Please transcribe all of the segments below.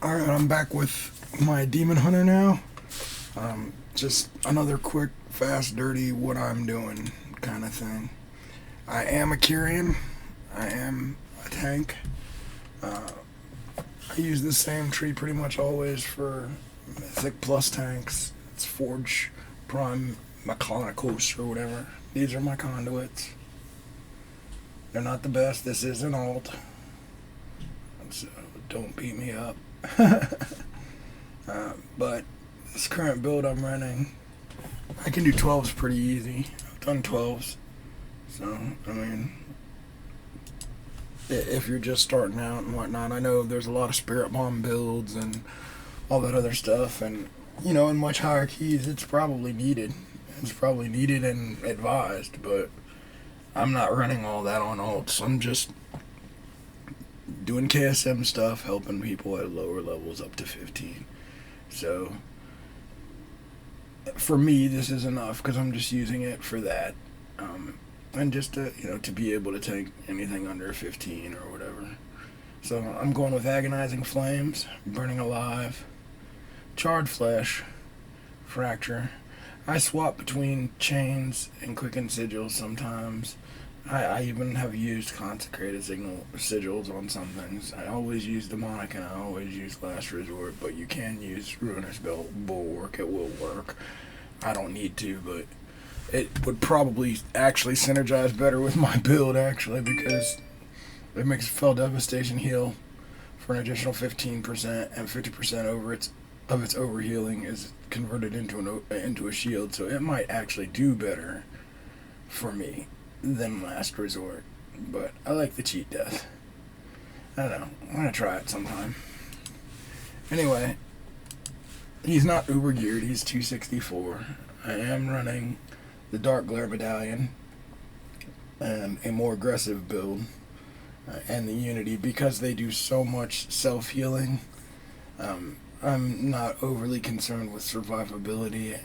Alright, I'm back with my Demon Hunter now. Just another quick, fast, dirty, what I'm doing kind of thing. I am a Kyrian. I am a tank. I use the same tree pretty much always for Mythic Plus tanks. It's Forge, Prime, Mechanicos, or whatever. These are my conduits. They're not the best. This is an alt. So don't beat me up. But this current build I'm running, I can do 12s pretty easy. I've done 12s. So, I mean, if you're just starting out and whatnot, I know there's a lot of Spirit Bomb builds and all that other stuff, and, you know, in much higher keys, it's probably needed. It's probably needed and advised, but I'm not running all that on alts. I'm just doing KSM stuff, helping people at lower levels up to 15. So, for me, this is enough because I'm just using it for that. And just to, you know, to be able to take anything under 15 or whatever. So, I'm going with Agonizing Flames, Burning Alive, Charred Flesh, Fracture. I swap between Chains and Quickened Sigils sometimes. I even have used Consecrated Sigils on some things. I always use Demonic and I always use Last Resort, but you can use Ruinous Bulwark. It will work. I don't need to, but it would probably actually synergize better with my build, actually, because it makes Fell Devastation heal for an additional 15%, and 50% of its overhealing is converted into a shield, so it might actually do better for me than Last Resort. But I like the cheat death. I don't know. I'm gonna try it sometime. Anyway, he's not uber geared. He's 264. I am running the Dark Glare Medallion and a more aggressive build, and the Unity, because they do so much self-healing. I'm not overly concerned with survivability.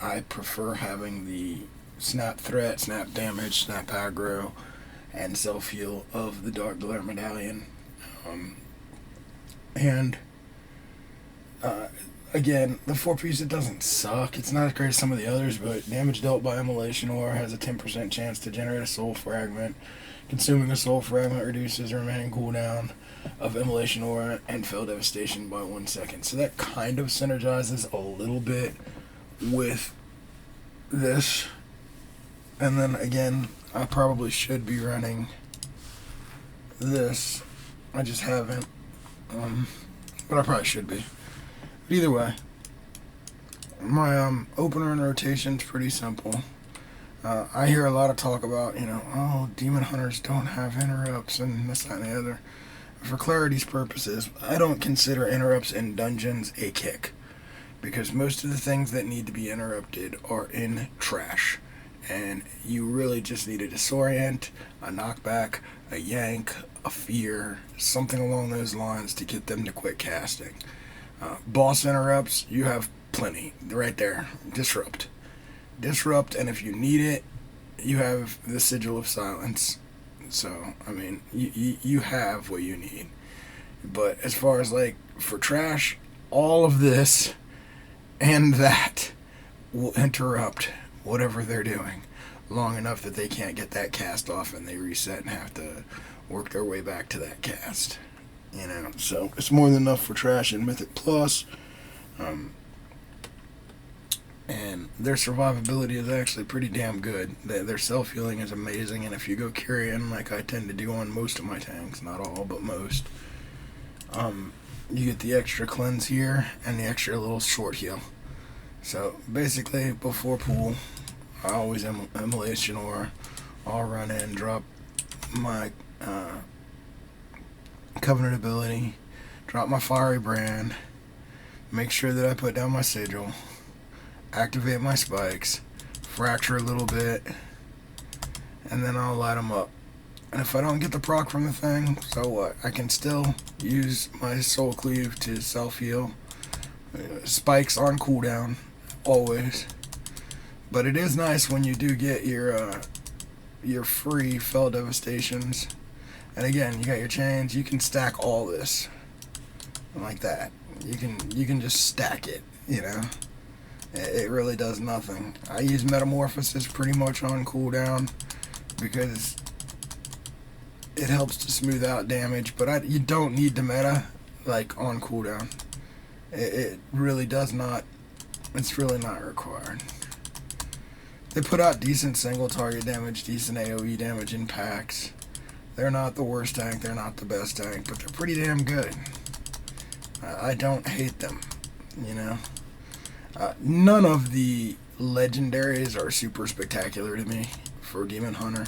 I prefer having the snap threat, snap damage, snap aggro, and self-heal of the Dark Glare Medallion. Again, the 4-piece, it doesn't suck. It's not as great as some of the others, but damage dealt by Immolation Ore has a 10% chance to generate a Soul Fragment. Consuming a Soul Fragment reduces the remaining cooldown of Immolation Ore and Fell Devastation by 1 second. So that kind of synergizes a little bit with this. And then again, I probably should be running this. I just haven't. But I probably should be. But either way, my opener and rotation's pretty simple. I hear a lot of talk about, you know, oh, Demon Hunters don't have interrupts and this, that, and the other. For clarity's purposes, I don't consider interrupts in dungeons a kick, because most of the things that need to be interrupted are in trash, and you really just need a disorient, a knockback, a yank, a fear, something along those lines to get them to quit casting. Boss interrupts, you have plenty right there. Disrupt, and if you need it, you have the Sigil of Silence. So, I mean, you have what you need. But as far as, like, for trash, all of this and that will interrupt whatever they're doing long enough that they can't get that cast off and they reset and have to work their way back to that cast. You know, so it's more than enough for trash and Mythic Plus. And their survivability is actually pretty damn good. Their self-healing is amazing, and if you go Kyrian, like I tend to do on most of my tanks, not all, but most, you get the extra cleanse here and the extra little short heal. So basically, before pool, I always Immolation Ore. I'll run in, drop my Covenant ability, drop my Fiery Brand, make sure that I put down my Sigil, activate my spikes, fracture a little bit, and then I'll light them up. And if I don't get the proc from the thing, so what? I can still use my Soul Cleave to self-heal. Spikes on cooldown, always. But it is nice when you do get your free Fell Devastations. And again, you got your chains, you can stack all this. like that. You can just stack it, you know. It really does nothing. I use Metamorphosis pretty much on cooldown because it helps to smooth out damage, but you don't need the meta like on cooldown. It really does not. It's really not required. They put out decent single target damage, decent AoE damage in packs. They're not the worst tank, they're not the best tank, but they're pretty damn good. I don't hate them, you know. None of the legendaries are super spectacular to me for Demon Hunter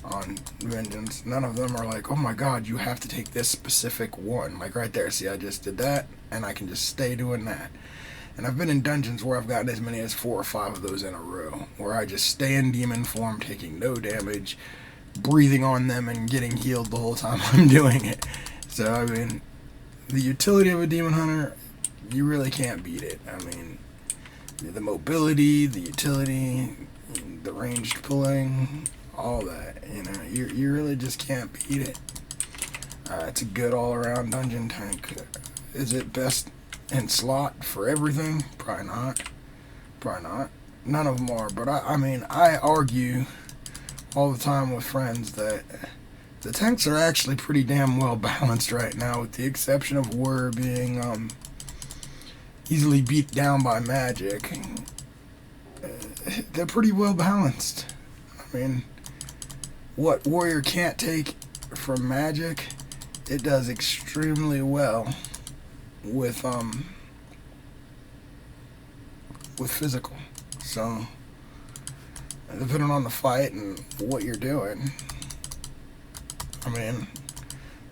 on Vengeance. None of them are like, oh my god, you have to take this specific one. Like right there, see, I just did that, and I can just stay doing that. And I've been in dungeons where I've gotten as many as 4 or 5 of those in a row, where I just stay in demon form, taking no damage, breathing on them, and getting healed the whole time I'm doing it. So, I mean, the utility of a Demon Hunter, you really can't beat it. I mean, the mobility, the utility, the ranged pulling, all that, you know, you really just can't beat it. It's a good all-around dungeon tank. Is it best in slot for everything? Probably not. Probably not. None of them are, but I mean, I argue all the time with friends that the tanks are actually pretty damn well balanced right now, with the exception of Warrior being easily beat down by magic. They're pretty well balanced. I mean, what Warrior can't take from magic, it does extremely well with physical. So depending on the fight and what you're doing, I mean,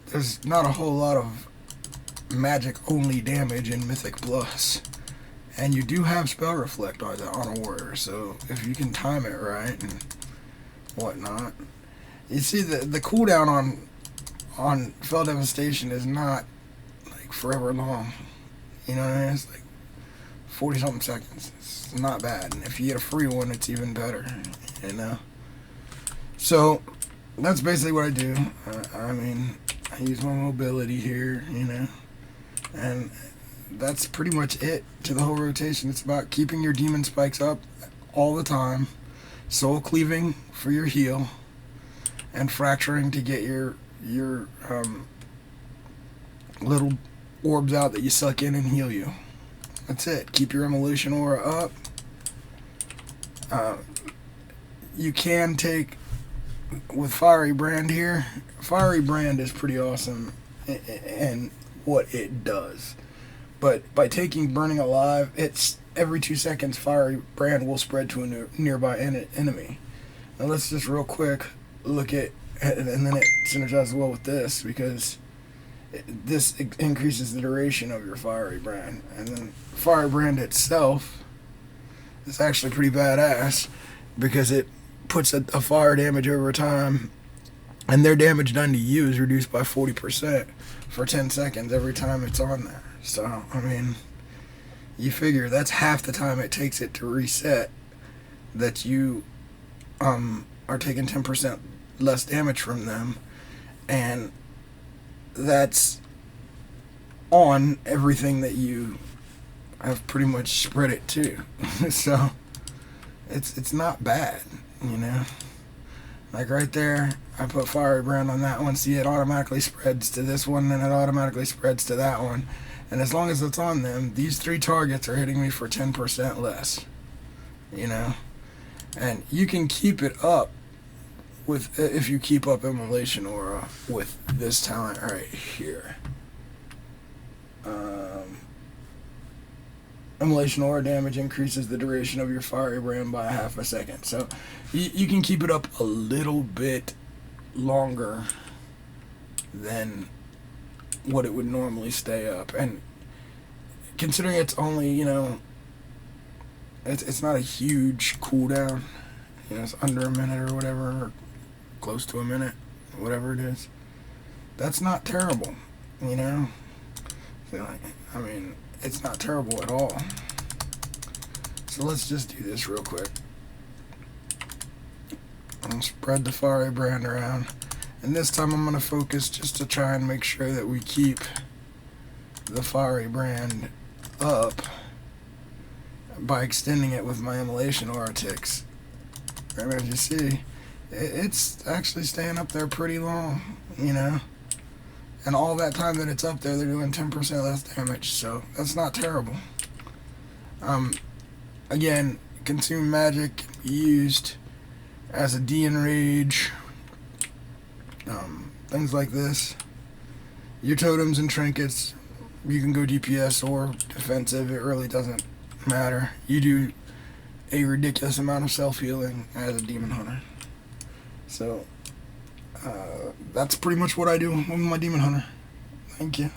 there's not a whole lot of magic only damage in Mythic Plus, and you do have Spell Reflect on a Warrior, so if you can time it right and whatnot. You see, the cooldown on Fell Devastation is not like forever long. You know what I mean? It's like 40 something seconds. It's not bad. And if you get a free one, it's even better. You know? So that's basically what I do. I mean, I use my mobility here, you know, and that's pretty much it to the whole rotation. It's about keeping your demon spikes up all the time, soul cleaving for your heal, and fracturing to get your little orbs out that you suck in and heal you. That's it. Keep your Immolation Aura up. You can take with Fiery Brand here. Fiery Brand is pretty awesome and what it does. But by taking Burning Alive, it's every 2 seconds Fiery Brand will spread to a nearby enemy. Now let's just real quick look at, and then it synergizes well with this, because this increases the duration of your Fiery Brand. And then Fiery Brand itself is actually pretty badass, because it puts a fire damage over time, and their damage done to you is reduced by 40% for 10 seconds every time it's on there. So, I mean, you figure that's half the time it takes it to reset, that you are taking 10% less damage from them, and that's on everything that you have pretty much spread it to. So it's not bad, you know. Like right there, I put Fiery Brand on that one. See, it automatically spreads to this one, and it automatically spreads to that one. And as long as it's on them, these 3 targets are hitting me for 10% less, you know. And you can keep it up with, if you keep up Immolation Aura with this talent right here. Immolation Aura damage increases the duration of your Fiery Brand by half a second. So you can keep it up a little bit longer than what it would normally stay up. And considering it's only, you know, it's not a huge cooldown. You know, it's under a minute or whatever, or close to a minute, whatever it is. That's not terrible, you know. So, I mean, it's not terrible at all. So let's just do this real quick. And spread the Fiery Brand around. And this time I'm going to focus just to try and make sure that we keep the fiery brand up by extending it with my immolation aura ticks. And as you see, it's actually staying up there pretty long, you know. And all that time that it's up there, they're doing 10% less damage, so that's not terrible. Again, consume magic can be used as a de-enrage, things like this. Your totems and trinkets, you can go DPS or defensive, it really doesn't matter. You do a ridiculous amount of self-healing as a demon hunter. So, that's pretty much what I do with my demon hunter. Thank you.